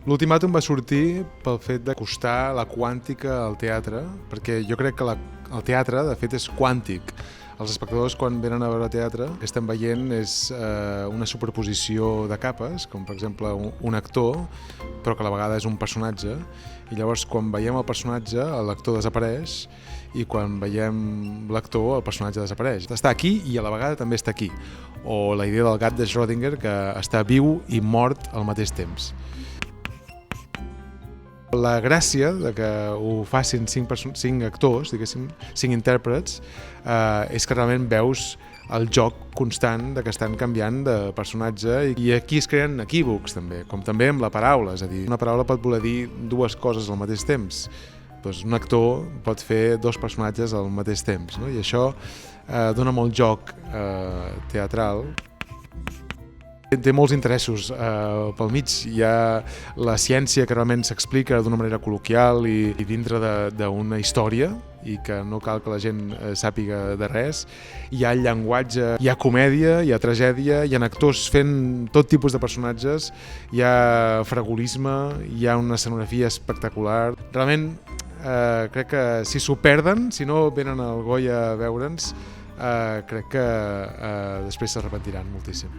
L'ultimàtum va sortir pel fet d'acostar la quàntica al teatre, perquè jo crec que el teatre, de fet, és quàntic. Els espectadors, quan venen a veure teatre, el que estem veient és una superposició de capes, com per exemple un actor, però que a la vegada és un personatge, i llavors quan veiem el personatge, l'actor desapareix, i quan veiem l'actor, el personatge desapareix. Està aquí i a la vegada també està aquí. O la idea del gat de Schrödinger, que està viu i mort al mateix temps. La gràcia de que ho facin cinc actors, diguéssim, 5 intèrprets, és que realment veus el joc constant de que estan canviant de personatge i aquí es creen equívocs també, com també amb la paraula, és a dir, una paraula pot voler dir dues coses al mateix temps. Doncs un actor pot fer dos personatges al mateix temps, no? I això dona molt joc teatral. Té molts interessos pel mig. Hi ha la ciència que realment s'explica d'una manera col·loquial i dintre d'una història i que no cal que la gent sàpiga de res. Hi ha el llenguatge, hi ha comèdia, hi ha tragèdia, hi ha actors fent tot tipus de personatges, hi ha fragolisme, hi ha una escenografia espectacular. Realment crec que si s'ho perden, si no venen al Goya a veure'ns, crec que després s'arrepentiran moltíssim.